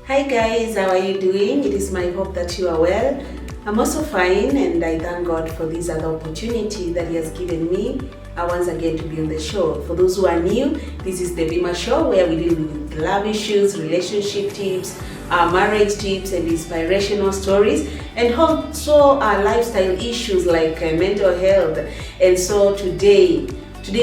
Hi guys, how are you doing? It is my hope that you are well. I'm also fine, and I thank God for this other opportunity that He has given me once again to be on the show. For those who are new, this is the Bima Show where we deal with love issues, relationship tips, marriage tips and inspirational stories, and also lifestyle issues like mental health. And so today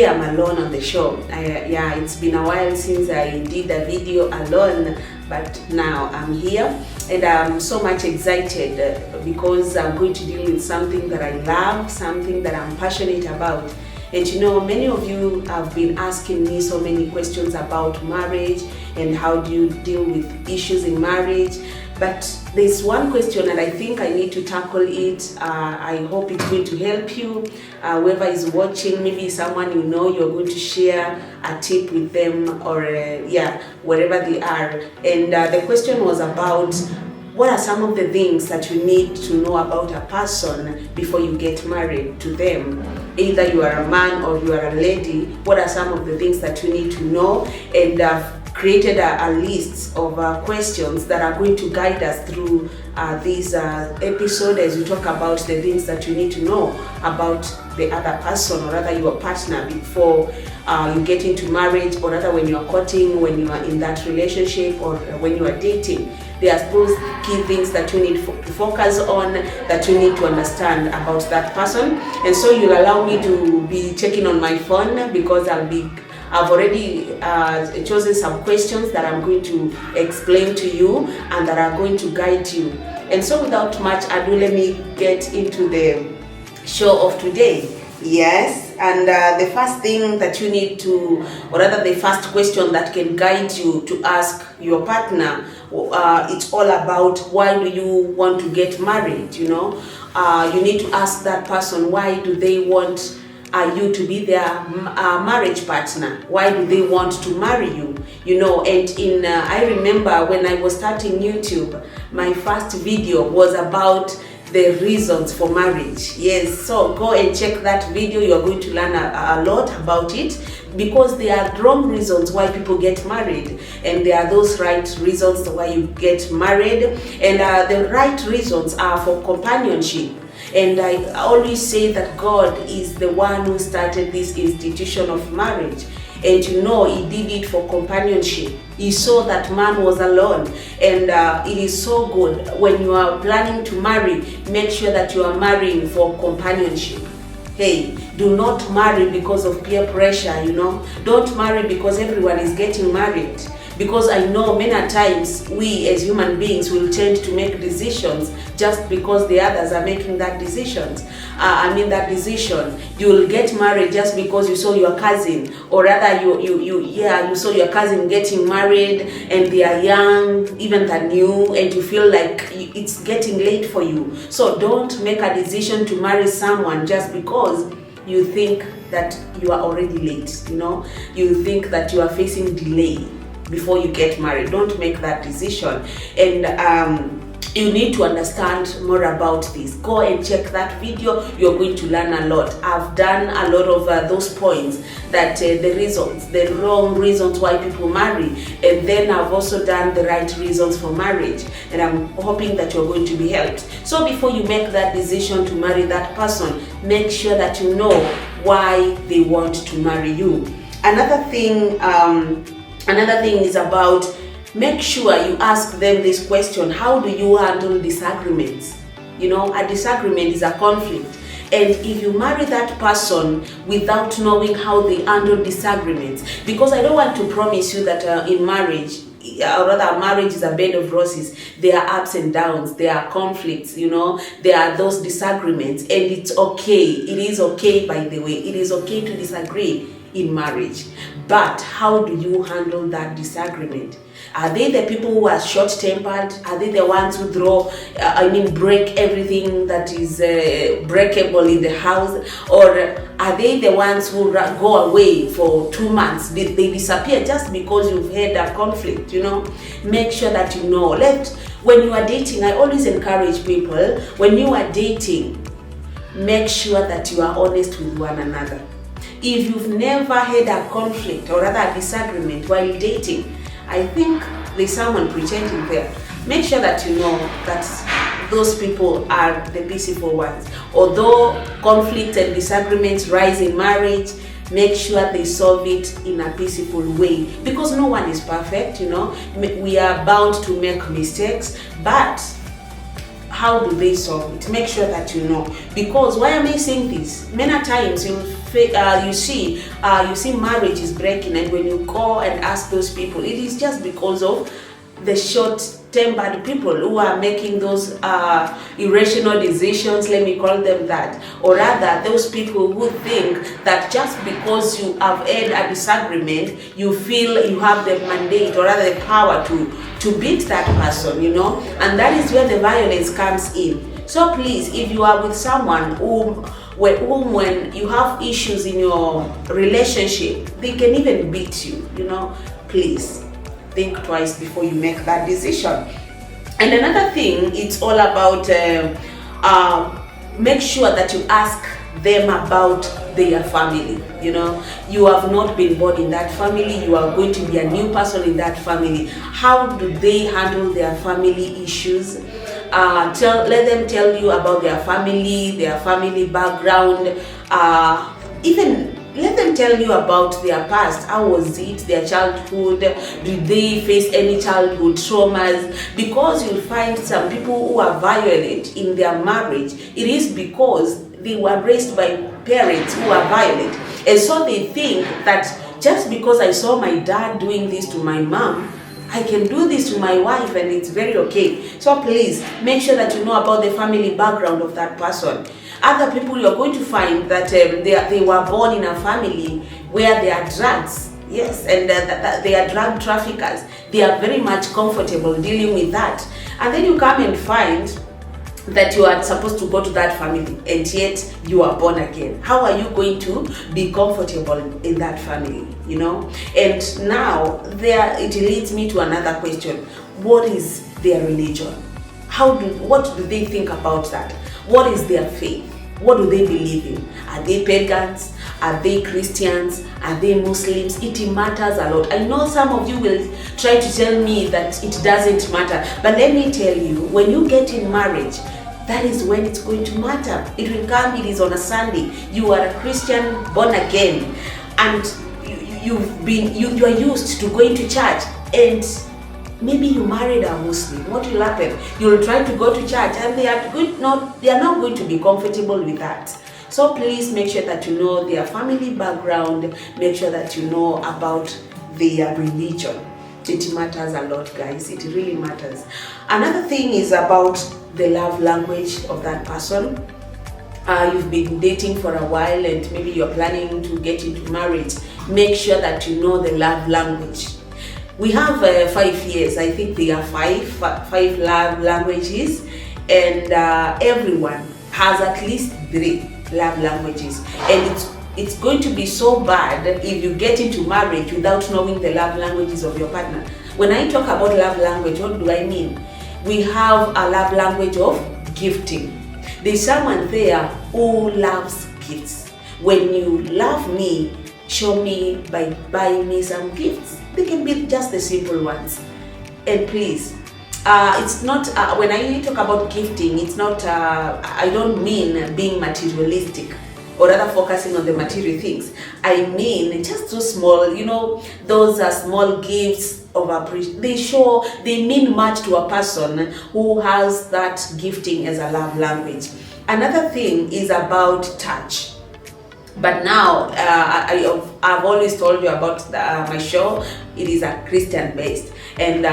I'm alone on the show. It's been a while since I did a video alone, but now I'm here and I'm so much excited because I'm going to deal with something that I love, something that I'm passionate about. And you know, many of you have been asking me so many questions about marriage and how do you deal with issues in marriage. But there's one question and I think I need to tackle it. I hope it's going to help you. Whoever is watching, maybe someone you know, you're going to share a tip with them or wherever they are. And the question was about what are some of the things that you need to know about a person before you get married to them? Either you are a man or you are a lady, what are some of the things that you need to know? And I've created a list of questions that are going to guide us through this episode as we talk about the things that you need to know about the other person or rather your partner before you get into marriage, or rather when you are courting, when you are in that relationship, or when you are dating. There are those key things that you need to focus on, that you need to understand about that person. And so you'll allow me to be checking on my phone because I've already chosen some questions that I'm going to explain to you and that are going to guide you. And so without much ado, let me get into the show of today. Yes, and the first thing that you need to, or rather the first question that can guide you to ask your partner, it's all about why do you want to get married, you know. You need to ask that person, why do they want you to be their marriage partner? Why do they want to marry you? You know, and I remember when I was starting YouTube, my first video was about the reasons for marriage. Yes, so go and check that video. You're going to learn a lot about it, because there are wrong reasons why people get married and there are those right reasons why you get married, and the right reasons are for companionship. And I always say that God is the one who started this institution of marriage. And you know, He did it for companionship. He saw that man was alone. And it is so good when you are planning to marry, make sure that you are marrying for companionship. Hey, do not marry because of peer pressure, you know. Don't marry because everyone is getting married. Because I know many times we as human beings will tend to make decisions just because the others are making that decision. You will get married just because you saw your cousin, or rather you saw your cousin getting married and they are young, even than you, and you feel like it's getting late for you. So don't make a decision to marry someone just because you think that you are already late, you know. You think that you are facing delay before you get married. Don't make that decision. And you need to understand more about this. Go and check that video. You're going to learn a lot. I've done a lot of those points, that the wrong reasons why people marry, and then I've also done the right reasons for marriage, and I'm hoping that you're going to be helped. So before you make that decision to marry that person, make sure that you know why they want to marry you. Another thing is about, make sure you ask them this question: how do you handle disagreements? You know, a disagreement is a conflict. And if you marry that person without knowing how they handle disagreements, because I don't want to promise you that in marriage, or rather marriage is a bed of roses. There are ups and downs, there are conflicts, you know, there are those disagreements, and it's okay. It is okay, by the way. It is okay to disagree in marriage. But how do you handle that disagreement? Are they the people who are short-tempered? Are they the ones who break everything that is breakable in the house? Or are they the ones who go away for 2 months? They disappear just because you've had a conflict, you know? Make sure that you know. When you are dating, I always encourage people, when you are dating, make sure that you are honest with one another. If you've never had a conflict or rather a disagreement while dating, I think there's someone pretending there, make sure that you know that those people are the peaceful ones. Although conflict and disagreements rise in marriage, make sure they solve it in a peaceful way, because no one is perfect, you know. We are bound to make mistakes, but how do they solve it? Make sure that you know. Because why am I saying this? Many times you see marriage is breaking, and when you go and ask those people, it is just because of the short-tempered people who are making those irrational decisions, let me call them that, or rather those people who think that just because you have had a disagreement, you feel you have the mandate or rather the power to beat that person, you know, and that is where the violence comes in. So please, if you are with someone whom when you have issues in your relationship, they can even beat you, you know, please think twice before you make that decision. And another thing, it's all about make sure that you ask them about their family. You know, you have not been born in that family, you are going to be a new person in that family. How do they handle their family issues? Let them tell you about their family background, even let them tell you about their past. How was it, their childhood? Did they face any childhood traumas? Because you'll find some people who are violent in their marriage, it is because they were raised by parents who are violent. And so they think that just because I saw my dad doing this to my mom, I can do this to my wife and it's very okay. So please, make sure that you know about the family background of that person. Other people, you're going to find that they were born in a family where they are drugs. Yes, and they are drug traffickers. They are very much comfortable dealing with that. And then you come and find that you are supposed to go to that family and yet you are born again. How are you going to be comfortable in that family, you know? And now it leads me to another question. What is their religion? What do they think about that? What is their faith? What do they believe in? Are they pagans? Are they Christians? Are they Muslims? It matters a lot. I know some of you will try to tell me that it doesn't matter, but let me tell you, when you get in marriage, that is when it's going to matter. It will come, it is on a Sunday. You are a Christian born again, and you are used to going to church, and maybe you married a Muslim. What will happen? You will try to go to church, and they are not going to be comfortable with that. So please make sure that you know their family background. Make sure that you know about their religion. It matters a lot, guys. It really matters. Another thing is about the love language of that person. You've been dating for a while and maybe you're planning to get into marriage. Make sure that you know the love language. We have 5 years. I think there are five love languages, and everyone has at least 3 love languages. And it's going to be so bad if you get into marriage without knowing the love languages of your partner. When I talk about love language, what do I mean? We have a love language of gifting. There's someone there who loves gifts. When you love me, show me by buying me some gifts. They can be just the simple ones. And please, it's not, when I talk about gifting, it's not, I don't mean being materialistic or rather focusing on the material things. I mean just so small, you know, those are small gifts of appreciation. They mean much to a person who has that gifting as a love language. Another thing is about touch. But now, I've always told you about my show. It is a Christian based, and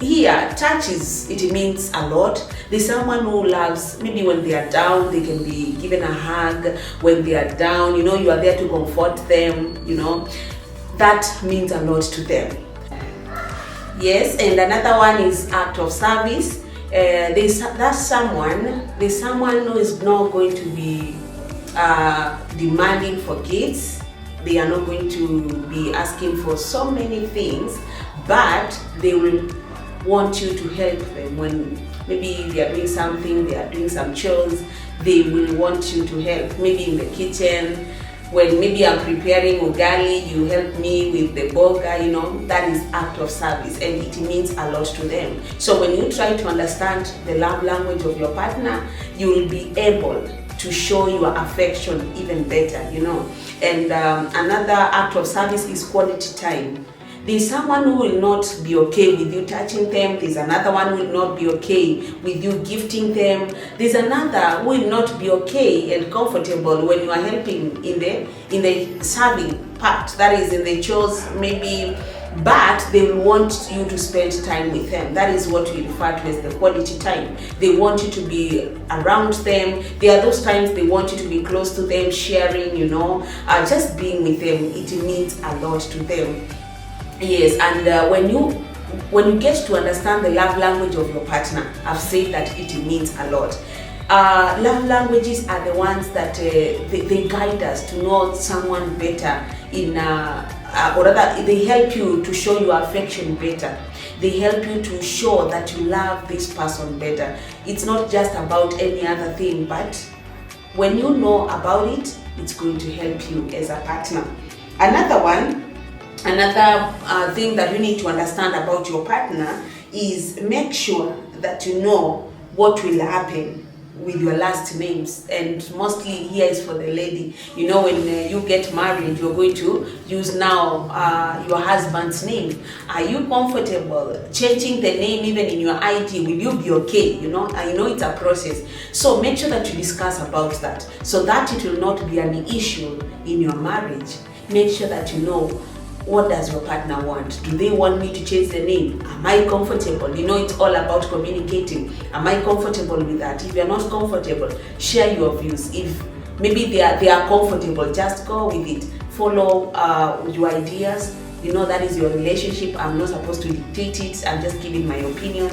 here, touch it means a lot. There's someone who loves, maybe when they are down, they can be given a hug. When they are down, you know, you are there to comfort them, you know. That means a lot to them. Yes, and another one is act of service. There's someone who is not going to be demanding for gifts. They are not going to be asking for so many things, but they will want you to help them. When maybe they are doing something, they are doing some chores, they will want you to help, maybe in the kitchen, When maybe I'm preparing ugali, you help me with the boga, you know, that is act of service, and it means a lot to them. So when you try to understand the love language of your partner, you will be able to show your affection even better, you know. And another act of service is quality time. There's someone who will not be okay with you touching them. There's another one who will not be okay with you gifting them. There's another who will not be okay and comfortable when you are helping in the serving part, that is in the chores maybe, but they want you to spend time with them. That is what we refer to as the quality time. They want you to be around them. There are those times they want you to be close to them, sharing, you know, just being with them. It means a lot to them. Yes, and when you get to understand the love language of your partner, I've said that it means a lot. Love languages are the ones that they guide us to know someone better or rather they help you to show your affection better. They help you to show that you love this person better. It's not just about any other thing, but when you know about it, it's going to help you as a partner. Another thing that you need to understand about your partner is make sure that you know what will happen with your last names. And mostly here is for the lady. You know, when you get married, you're going to use now your husband's name. Are you comfortable changing the name even in your ID? Will you be okay? You know, I know it's a process. So make sure that you discuss about that so that it will not be an issue in your marriage. Make sure that you know, what does your partner want? Do they want me to change the name? Am I comfortable? You know, it's all about communicating. Am I comfortable with that? If you're not comfortable, share your views. If maybe they are comfortable, just go with it. Follow your ideas. You know, that is your relationship. I'm not supposed to dictate it. I'm just giving my opinion.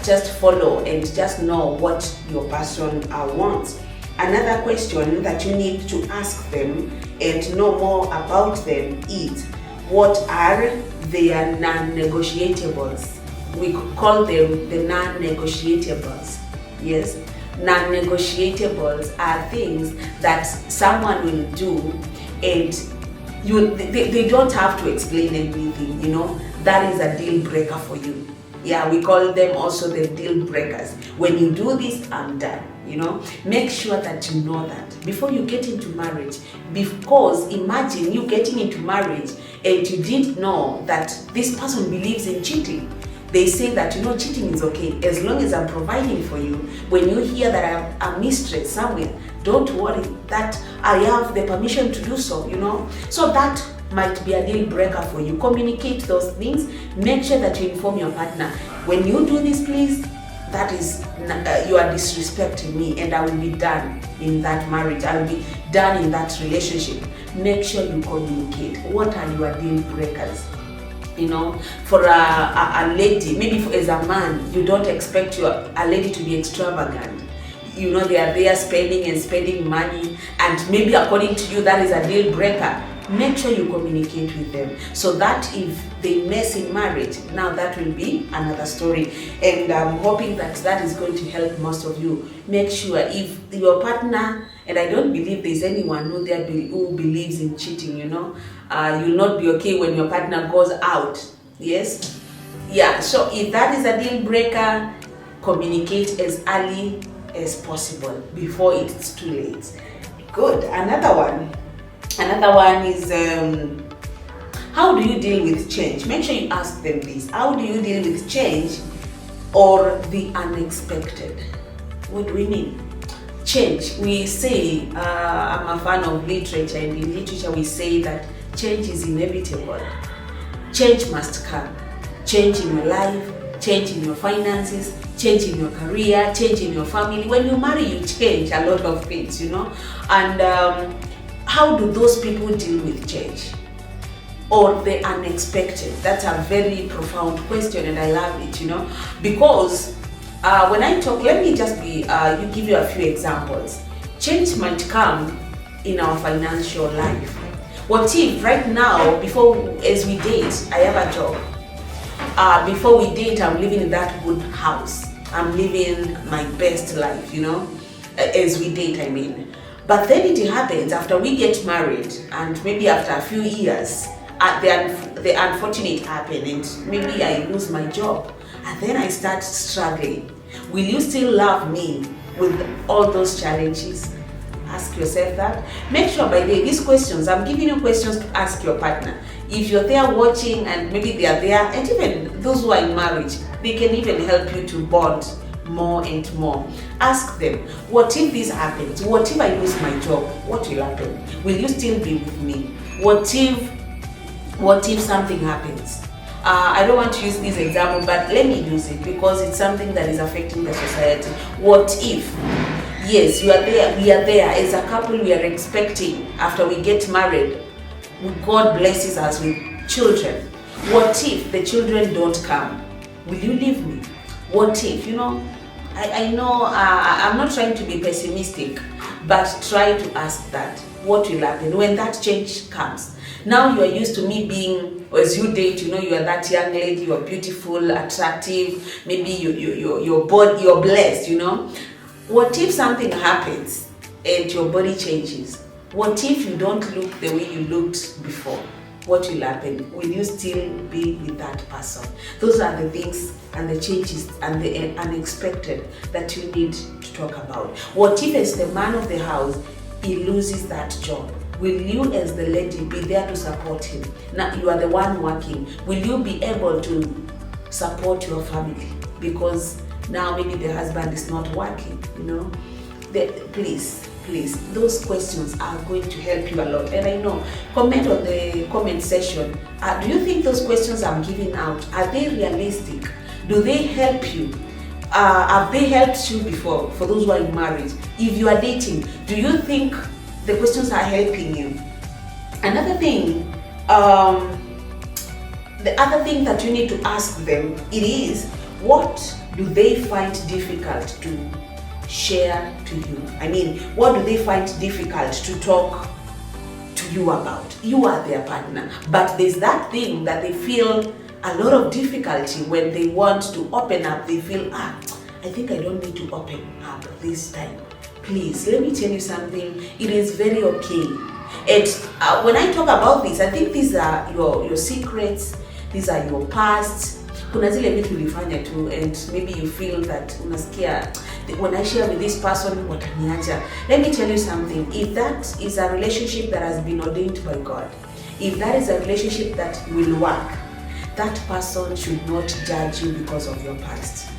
Just follow and just know what your person wants. Another question that you need to ask them and know more about them is, what are their non-negotiables? We call them the non-negotiables. Yes, non-negotiables are things that someone will do and they don't have to explain everything, you know. That is a deal breaker for you. Yeah, we call them also the deal breakers. When you do this, I'm done. You know, make sure that you know that before you get into marriage, because imagine you getting into marriage and you didn't know that this person believes in cheating. They say that, you know, cheating is okay as long as I'm providing for you. When you hear that I'm a mistress somewhere, don't worry, that I have the permission to do so, you know. So that might be a deal breaker for you. Communicate those things. Make sure that you inform your partner. When you do this, please, that is, you are disrespecting me, and I will be done in that marriage. I will be done in that relationship. Make sure you communicate. What are your deal breakers? You know, for a lady, maybe as a man, you don't expect a lady to be extravagant. You know, they are there spending money, and maybe according to you, that is a deal breaker. Make sure you communicate with them so that if they mess in marriage, now that will be another story. And I'm hoping that that is going to help most of you. Make sure if your partner, and I don't believe there's anyone who believes in cheating, you know, you'll not be okay when your partner goes out. Yes? Yeah, so if that is a deal breaker, communicate as early as possible before it's too late. Good. Another one is how do you deal with change? Make sure you ask them this. How do you deal with change or the unexpected? What do we mean? Change. We say, I'm a fan of literature, and in literature we say that change is inevitable. Change must come. Change in your life, change in your finances, change in your career, change in your family. When you marry, you change a lot of things, you know. And how do those people deal with change or the unexpected? That's a very profound question, and I love it, you know, because when I talk, let me just give you a few examples. Change might come in our financial life. What if right now, as we date, I have a job. Before we date, I'm living in that good house. I'm living my best life, you know, as we date, I mean. But then it happens after we get married, and maybe after a few years, the unfortunate happen, and maybe I lose my job, and then I start struggling. Will you still love me with all those challenges? Ask yourself that. Make sure, by the way, these questions, I'm giving you questions to ask your partner. If you're there watching and maybe they are there, and even those who are in marriage, they can even help you to bond more and more. Ask them, what if this happens? What if I lose my job? What will happen? Will you still be with me? What if something happens? I don't want to use this example, but let me use it because it's something that is affecting the society. What if? Yes, you are there, we are there as a couple, we are expecting after we get married, God blesses us with children. What if the children don't come? Will you leave me? What if, I know I'm not trying to be pessimistic, but try to ask that. What will happen when that change comes? Now you are used to me being, as you date, you are that young lady, you are beautiful, attractive, maybe your body, you're blessed, What if something happens and your body changes? What if you don't look the way you looked before? What will happen? Will you still be with that person? Those are the things and the changes and the unexpected that you need to talk about. What if, as the man of the house, he loses that job? Will you, as the lady, be there to support him? Now you are the one working. Will you be able to support your family? Because now maybe the husband is not working, Please, those questions are going to help you a lot. And I know, comment on the comment section. Do you think those questions I'm giving out, are they realistic? Do they help you? Have they helped you before, for those who are in marriage? If you are dating, do you think the questions are helping you? Another thing, the other thing that you need to ask them, it is, what do they find difficult to share to you? I mean, what do they find difficult to talk to you about? You are their partner, but there's that thing that they feel a lot of difficulty when they want to open up. They feel, I think I don't need to open up this time. Please, let me tell you something. It is very okay. And when I talk about this, I think these are your secrets. These are your past. Kuna zile vitu ulifanya tu, and maybe you feel that unasikia, when I share with this person, wataniacha. Let me tell you something. If that is a relationship that has been ordained by God, if that is a relationship that will work, that person should not judge you because of your past.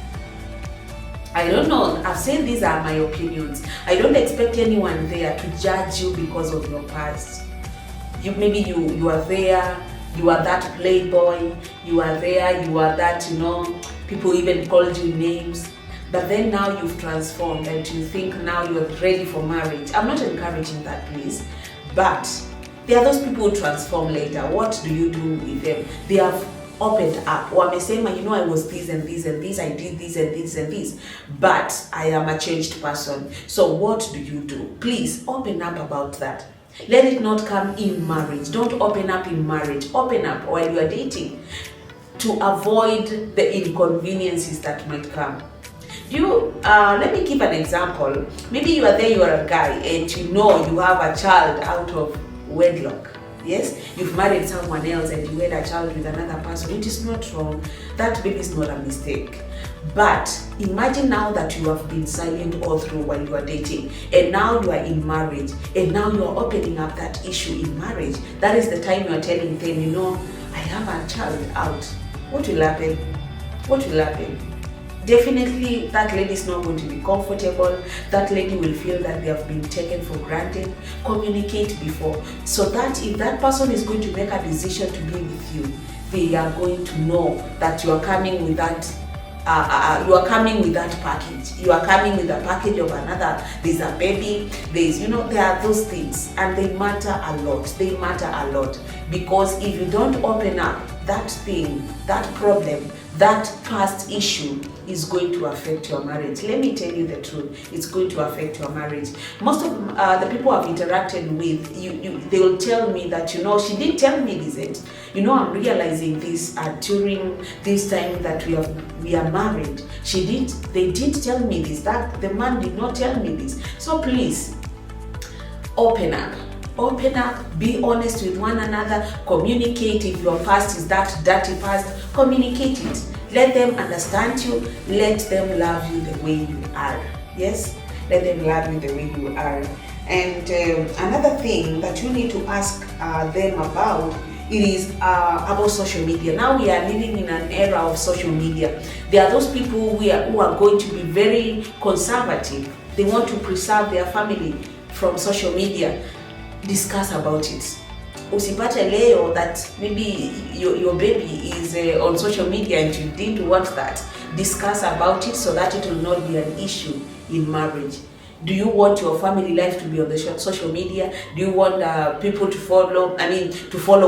I don't know. I've said these are my opinions. I don't expect anyone there to judge you because of your past. Maybe you are there. You are that playboy, you are there, you are that, people even called you names. But then now you've transformed and you think now you're ready for marriage. I'm not encouraging that, please. But there are those people who transform later. What do you do with them? They have opened up. Wamesema, I was this and this and this, I did this and this and this, but I am a changed person. So what do you do? Please open up about that. Let it not come in marriage. Don't open up in marriage. Open up while you are dating to avoid the inconveniences that might come. Let me give an example. Maybe you are there, you are a guy, and you have a child out of wedlock. Yes, you've married someone else and you had a child with another person. It is not wrong. That baby is not a mistake. But imagine now that you have been silent all through while you are dating, and now you are in marriage, and now you are opening up that issue in marriage. That is the time you are telling them, I have a child out. What will happen? What will happen? Definitely that lady is not going to be comfortable. That lady will feel that they have been taken for granted. Communicate before, so that if that person is going to make a decision to be with you, they are going to know that you are coming with that. You are coming with that package. You are coming with a package of another. There's a baby. There are those things, and they matter a lot. They matter a lot, because if you don't open up, that thing, that problem, that past issue is going to affect your marriage. Let me tell you the truth. It's going to affect your marriage. Most of the people I've interacted with, they will tell me that, she didn't tell me this. I'm realizing this during this time that we are married. They didn't tell me this. That the man did not tell me this. So please, Open up. Open up, be honest with one another, communicate. If your past is that dirty past, communicate it. Let them understand you, let them love you the way you are. Yes? Let them love you the way you are. And another thing that you need to ask them about, it is about social media. Now we are living in an era of social media. There are those people who are going to be very conservative. They want to preserve their family from social media. Discuss about it. Usipate leo that maybe your baby is on social media and you didn't want that. Discuss about it so that it will not be an issue in marriage. Do you want your family life to be on the social media? Do you want people to follow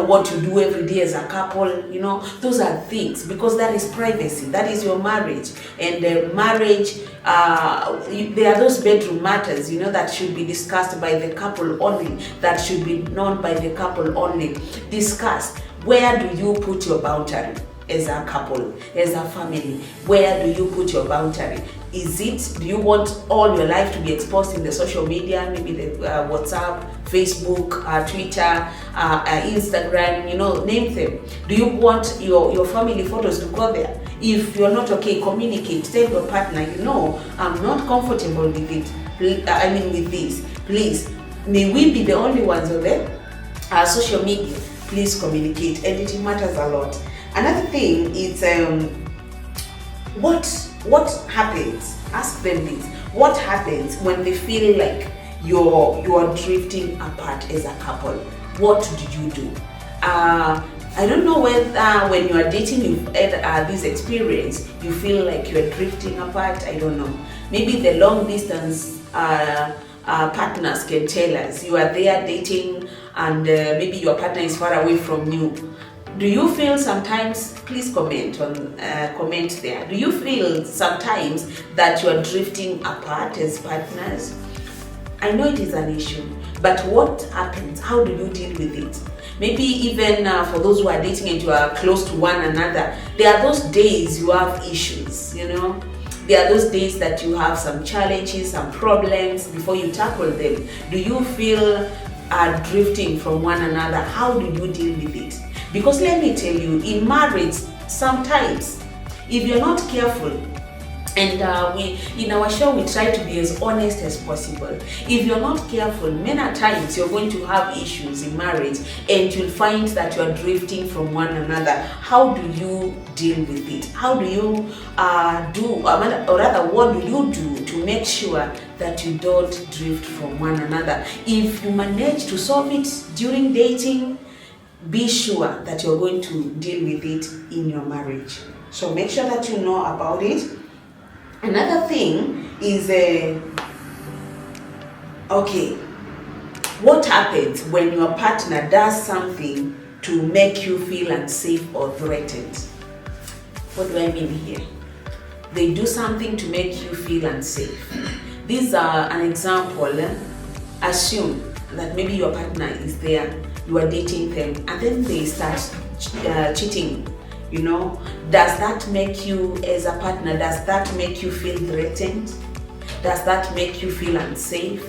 what you do every day as a couple? You know, those are things, because that is privacy. That is your marriage. And marriage, there are those bedroom matters, you know, that should be discussed by the couple only. That should be known by the couple only. Discuss. Where do you put your boundary as a couple, as a family? Where do you put your boundary? Do you want all your life to be exposed in the social media, maybe the WhatsApp, Facebook, Twitter, Instagram, you know, name them. Do you want your family photos to go there? If you're not okay, communicate. Tell your partner, you know, I'm not comfortable with it. With this. Please, may we be the only ones on the social media? Please communicate, and it matters a lot. Another thing is what happens? Ask them this. What happens when they feel like you're drifting apart as a couple? What do you do? I don't know whether when you are dating you've had this experience, you feel like you're drifting apart. I don't know. Maybe the long distance partners can tell us. You are there dating and maybe your partner is far away from you. Do you feel sometimes, please comment there. Do you feel sometimes that you are drifting apart as partners? I know it is an issue, but what happens? How do you deal with it? Maybe even for those who are dating and you are close to one another, there are those days you have issues, you know. There are those days that you have some challenges, some problems before you tackle them. Do you feel drifting from one another? How do you deal with it? Because let me tell you, in marriage, sometimes, if you're not careful, and in our show we try to be as honest as possible. If you're not careful, many times you're going to have issues in marriage and you'll find that you're drifting from one another. How do you deal with it? How do you what do you do to make sure that you don't drift from one another? If you manage to solve it during dating, be sure that you're going to deal with it in your marriage. So make sure that you know about it. Another thing is, what happens when your partner does something to make you feel unsafe or threatened? What do I mean here? They do something to make you feel unsafe. These are an example. Assume that maybe your partner is there, you are dating them, and then they start cheating. You know, does that make you as a partner, does that make you feel threatened? Does that make you feel unsafe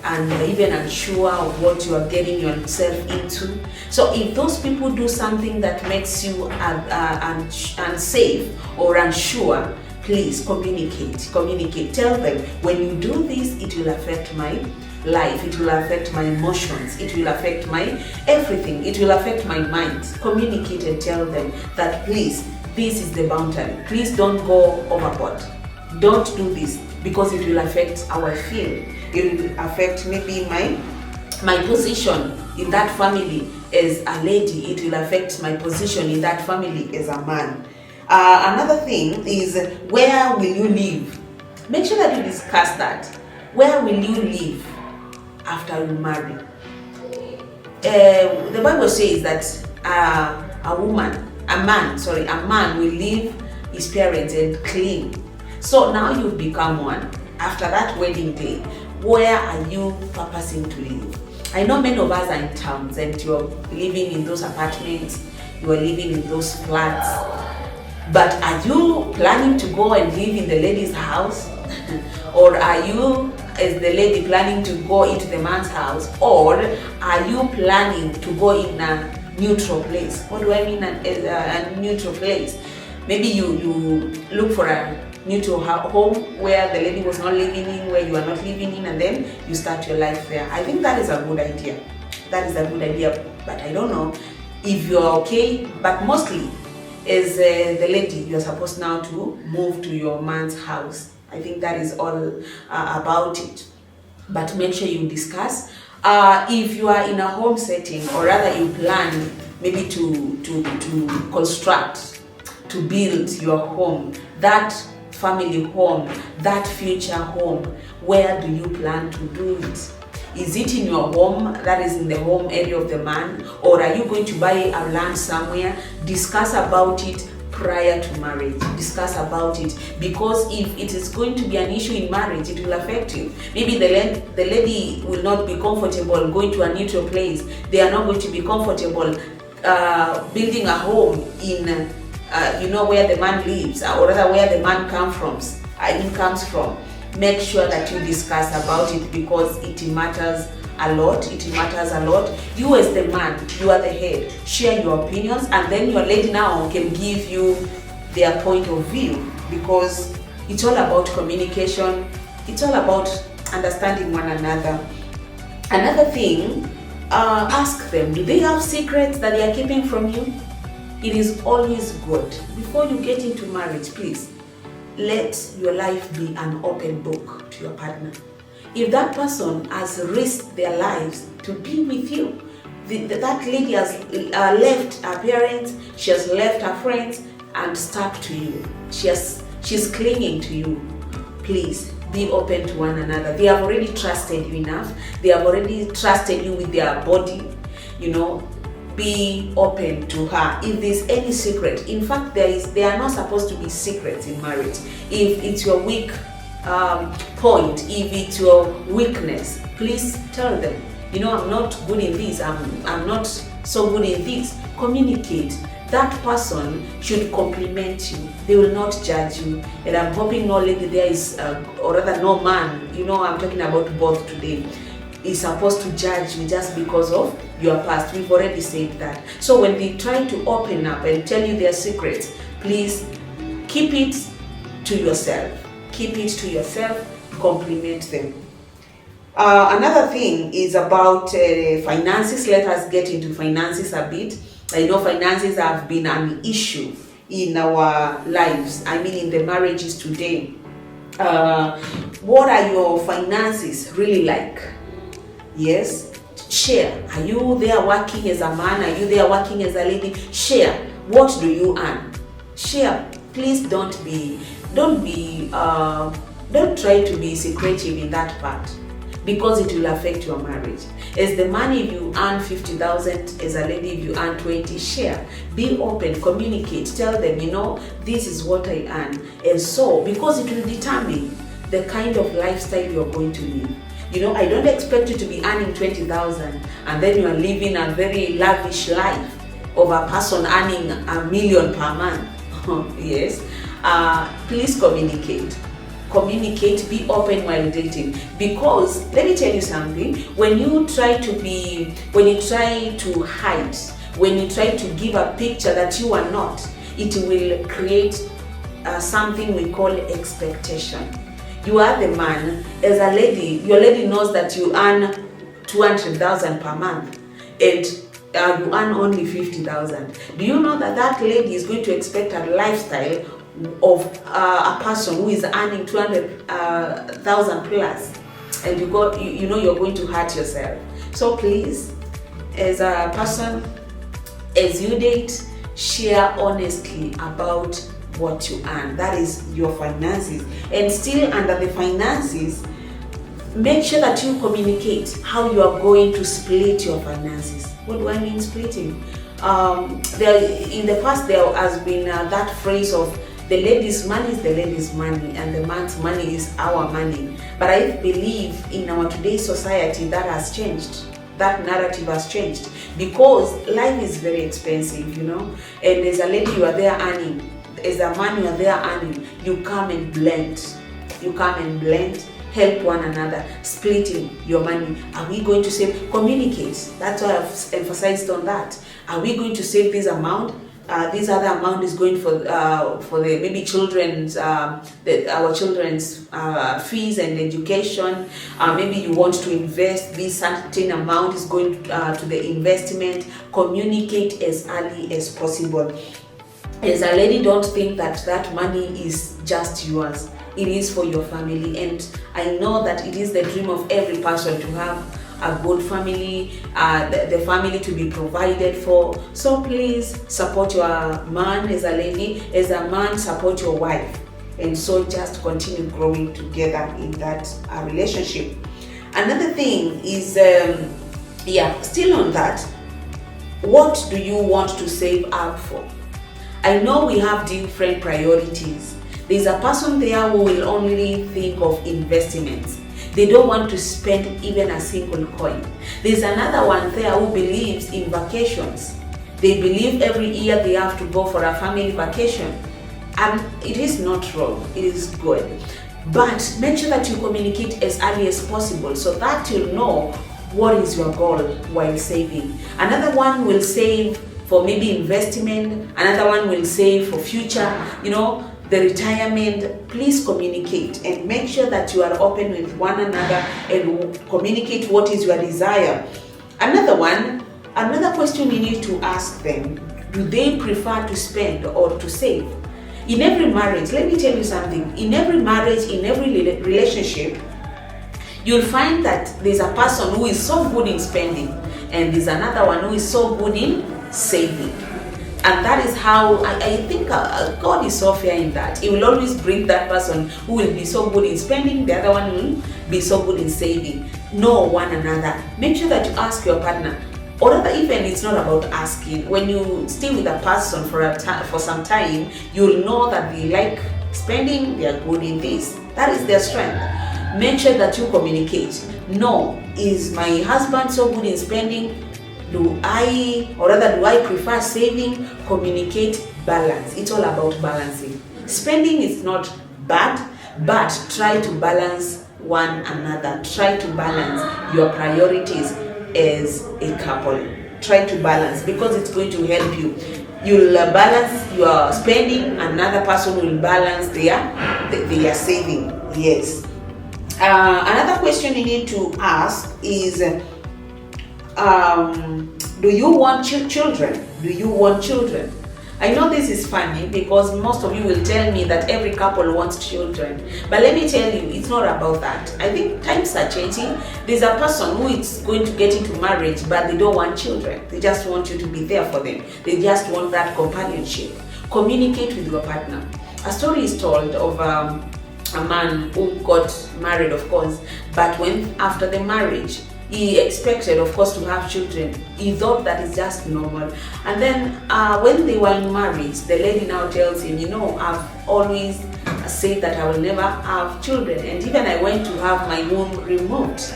and even unsure of what you are getting yourself into? So if those people do something that makes you unsafe or unsure, please communicate. Tell them, when you do this, it will affect my life, it will affect my emotions, it will affect my everything, it will affect my mind. Communicate and tell them that, please, this is the boundary. Please don't go overboard. Don't do this, because it will affect how I feel. It will affect maybe my position in that family as a lady. It will affect my position in that family as a man. Another thing is, where will you live? Make sure that you discuss that. Where will you live after you marry? The Bible says that a man will leave his parents and cling. So now you've become one. After that wedding day, where are you purposing to live? I know many of us are in towns and you're living in those apartments, you are living in those flats. But are you planning to go and live in the lady's house? Or are you Is the lady planning to go into the man's house, or are you planning to go in a neutral place? What do I mean a neutral place? Maybe you look for a neutral home where the lady was not living in, where you are not living in, and then you start your life there. I think that is a good idea. That is a good idea, but I don't know if you're okay. But mostly, as the lady, you're supposed now to move to your man's house. I think that is all about it. But make sure you discuss. If you are in a home setting, or rather you plan maybe to construct, to build your home, that family home, that future home, where do you plan to do it? Is it in your home, that is in the home area of the man, or are you going to buy a land somewhere? Discuss about it prior to marriage. Discuss about it, because if it is going to be an issue in marriage, it will affect you. Maybe the lady will not be comfortable going to a neutral place. They are not going to be comfortable building a home in where the man lives, or rather where the man comes from. Make sure that you discuss about it, because it matters a lot. It matters a lot. You as the man, you are the head. Share your opinions, and then your lady now can give you their point of view, because it's all about communication. It's all about understanding one another. Another thing, ask them, do they have secrets that they are keeping from you? It is always good, before you get into marriage, please, let your life be an open book to your partner. If that person has risked their lives to be with you, that lady has left her parents, she has left her friends and stuck to you. She's clinging to you. Please be open to one another. They have already trusted you enough. They have already trusted you with their body. Be open to her. If there's any secret, in fact, there are not supposed to be secrets in marriage. If it's your weak point, if it's your weakness, please tell them. I'm not good in this. I'm not so good in this. Communicate. That person should compliment you. They will not judge you. And I'm hoping no lady there is, or rather no man. I'm talking about both today, is supposed to judge you just because of your past. We've already said that. So when they try to open up and tell you their secrets, please keep it to yourself. Keep it to yourself. Compliment them. Another thing is about finances. Let us get into finances a bit. I know finances have been an issue in our lives. I mean, in the marriages today. What are your finances really like? Yes, share. Are you there working as a man? Are you there working as a lady? Share. What do you earn? Share. Please don't try to be secretive in that part, because it will affect your marriage. As the man, if you earn 50,000, as a lady, if you earn 20, share. Be open, communicate, tell them, this is what I earn. And so, because it will determine the kind of lifestyle you're going to live. I don't expect you to be earning 20,000 and then you are living a very lavish life of a person earning $1 million per month. Yes. Please communicate. Communicate, be open while dating. Because let me tell you something, when you try to hide, when you try to give a picture that you are not, it will create something we call expectation. You are the man. As a lady, your lady knows that you earn 200,000 per month and you earn only 50,000. Do you know that lady is going to expect a lifestyle of a person who is earning 200,000 plus, and you're going to hurt yourself. So please, as a person, as you date, share honestly about what you earn. That is your finances. And still under the finances, make sure that you communicate how you are going to split your finances. What do I mean splitting? In the past there has been that phrase of the lady's money is the lady's money and the man's money is our money. But I believe in our today's society that has changed. That narrative has changed, because life is very expensive, and as a lady you are there earning, as a man you are there earning. You come and blend. help one another, splitting your money. Are we going to save? Communicate. That's why I've emphasized on that. Are we going to save this amount? This other amount is going for the maybe children's our children's fees and education. Maybe you want to invest, this certain amount is going to the investment. Communicate as early as possible. As a lady, don't think that that money is just yours. It is for your family, and I know that it is the dream of every person to have a good family, the family to be provided for. So please support your man as a lady, as a man support your wife, and so just continue growing together in that relationship. Another thing is, still on that, what do you want to save up for? I know we have different priorities. There's a person there who will only think of investments. They don't want to spend even a single coin. There's another one there who believes in vacations. They believe every year they have to go for a family vacation. And it is not wrong, it is good. But make sure that you communicate as early as possible so that you'll know what is your goal while saving. Another one will save for maybe investment, another one will save for future, the retirement. Please communicate and make sure that you are open with one another and communicate what is your desire. Another question you need to ask them: do they prefer to spend or to save? In every marriage, let me tell you something, in every marriage, in every relationship, you'll find that there's a person who is so good in spending and there's another one who is so good in saving. And that is how I think God is so fair in that. He will always bring that person who will be so good in spending, the other one will be so good in saving. Know one another. Make sure that you ask your partner. Or rather, even it's not about asking. When you stay with a person for some time, you'll know that they like spending, they are good in this. That is their strength. Make sure that you communicate. No, is my husband so good in spending? Do I prefer saving? Communicate, balance. It's all about balancing. Spending is not bad, but try to balance one another. Try to balance your priorities as a couple. Try to balance, because it's going to help you. You'll balance your spending, another person will balance their saving. Yes. Another question you need to ask is, do you want children? Do you want children? I know this is funny because most of you will tell me that every couple wants children. But let me tell you, it's not about that. I think times are changing. There's a person who is going to get into marriage, but they don't want children. They just want you to be there for them. They just want that companionship. Communicate with your partner. A story is told of a man who got married, of course, but when after the marriage, he expected, of course, to have children. He thought that is just normal. And then when they were in marriage, the lady now tells him, I've always said that I will never have children. And even I went to have my womb removed.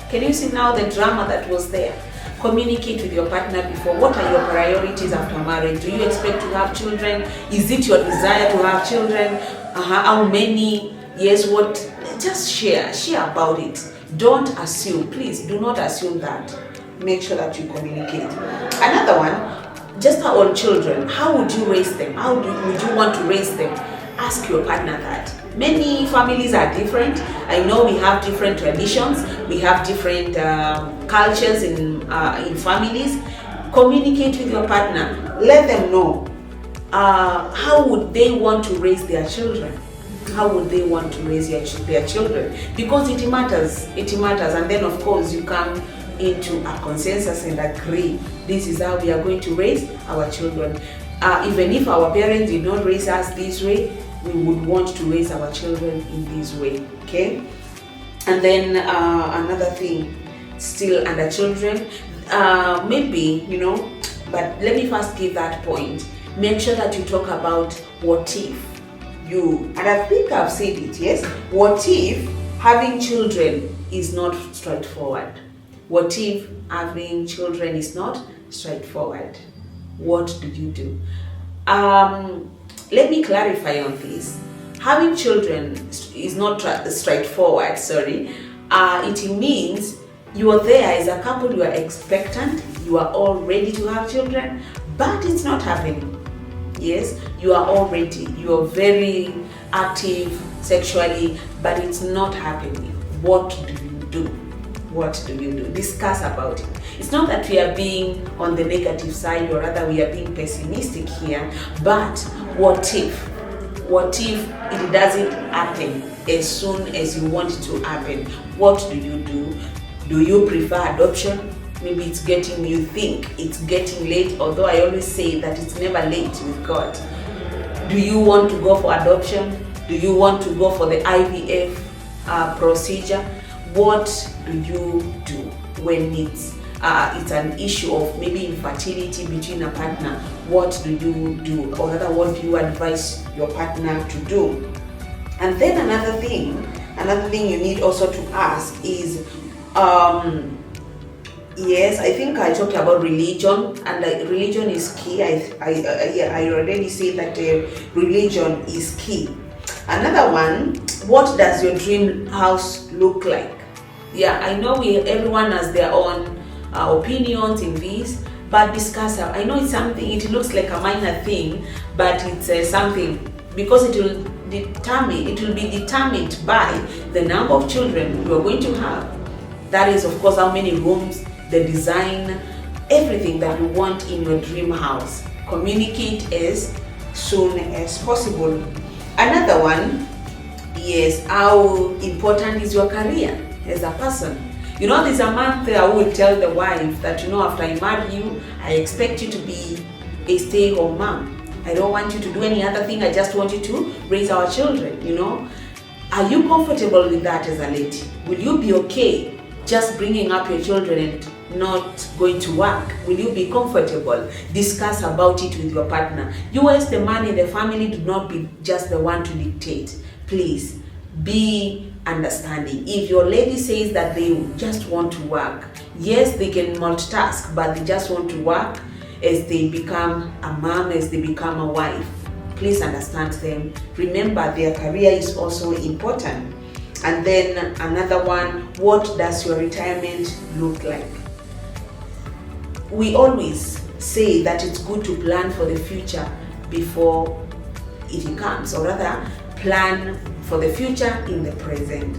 Can you see now the drama that was there? Communicate with your partner before. What are your priorities after marriage? Do you expect to have children? Is it your desire to have children? How many? Yes, what? Just share about it. Don't assume. Please do not assume that. Make sure that you communicate. Another one, just on children. How would you raise them? Would you want to raise them? Ask your partner that. Many families are different. I know we have different traditions. We have different cultures in families. Communicate with your partner. Let them know how would they want to raise their children. How would they want to raise their children? Because it matters. It matters. And then, of course, you come into a consensus and agree. This is how we are going to raise our children. Even if our parents did not raise us this way, we would want to raise our children in this way. Okay? And then another thing, still under children, maybe, but let me first give that point. Make sure that you talk about what if. And I think I've said it, yes? What if having children is not straightforward? What if having children is not straightforward? What do you do? Let me clarify on this. having children is not straightforward, it means you are there as a couple, you are expectant, you are all ready to have children, but it's not happening. Yes, you are all ready, you are very active sexually, but it's not happening. What do you do? What do you do? Discuss about it. It's not that we are being on the negative side, or rather we are being pessimistic here, but what if it doesn't happen as soon as you want it to happen? What do you do? Do you prefer adoption? Maybe you think it's getting late, although I always say that it's never late with God. Do you want to go for adoption? Do you want to go for the IVF procedure? What do you do when it's an issue of maybe infertility between a partner? What do you do? Or rather, what do you advise your partner to do? And then another thing you need also to ask is, yes, I think I talked about religion, and religion is key. I already said that religion is key. Another one, what does your dream house look like? Yeah, I know everyone has their own opinions in this, but discuss. I know it's something, it looks like a minor thing, but it's something, because it will be determined by the number of children you are going to have. That is, of course, how many rooms, the design, everything that you want in your dream house. Communicate as soon as possible. Another one, yes, how important is your career as a person? You know, there's a man there who will tell the wife that, you know, after I marry you, I expect you to be a stay-at-home mom. I don't want you to do any other thing. I just want you to raise our children, you know. Are you comfortable with that as a lady? Will you be okay just bringing up your children and not going to work? Will you be comfortable? Discuss about it with your partner. You as the man in the family, do not be just the one to dictate. Please be understanding. If your lady says that they just want to work, yes, they can multitask, but they just want to work as they become a mom, as they become a wife. Please understand them. Remember, their career is also important. And then another one, what does your retirement look like? We always say that it's good to plan for the future before it comes, or rather, plan for the future in the present.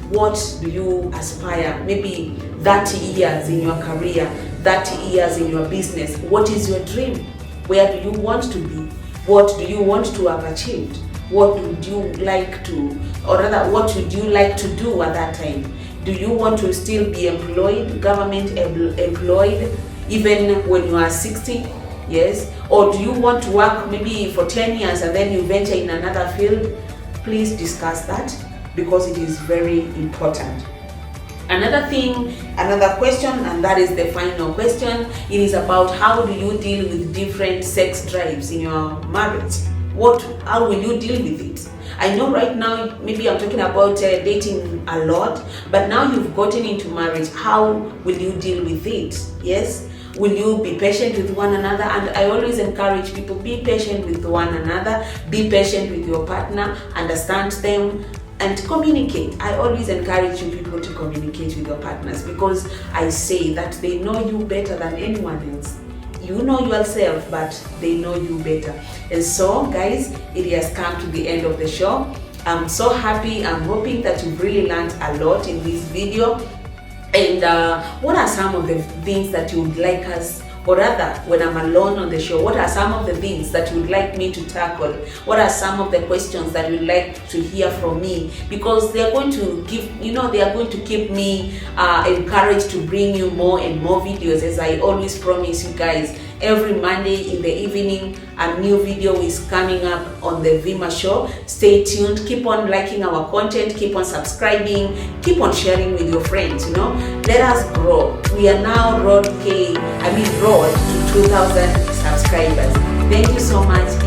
What do you aspire? Maybe 30 years in your career, 30 years in your business. What is your dream? Where do you want to be? What do you want to have achieved? What would you like to, or rather, what would you like to do at that time? Do you want to still be employed, government employed, even when you are 60? Yes? Or do you want to work maybe for 10 years and then you venture in another field? Please discuss that, because it is very important. Another question, and that is the final question, it is about how do you deal with different sex drives in your marriage? How will you deal with it? I know right now, maybe I'm talking about dating a lot, but now you've gotten into marriage, how will you deal with it? Yes? Will you be patient with one another? And I always encourage people, be patient with one another, be patient with your partner, understand them, and communicate. I always encourage you people to communicate with your partners, because I say that they know you better than anyone else. You know yourself, but they know you better. And so, guys, it has come to the end of the show. I'm so happy. I'm hoping that you've really learned a lot in this video. And what are some of the things that you would like us, or rather, when I'm alone on the show, what are some of the things that you would like me to tackle? What are some of the questions that you'd like to hear from me? Because they are going to they are going to keep me encouraged to bring you more and more videos, as I always promise you guys. Every Monday in the evening, a new video is coming up on the Vima Show. Stay tuned. Keep on liking our content. Keep on subscribing. Keep on sharing with your friends. Let us grow. We are now road to 2,000 subscribers. Thank you so much.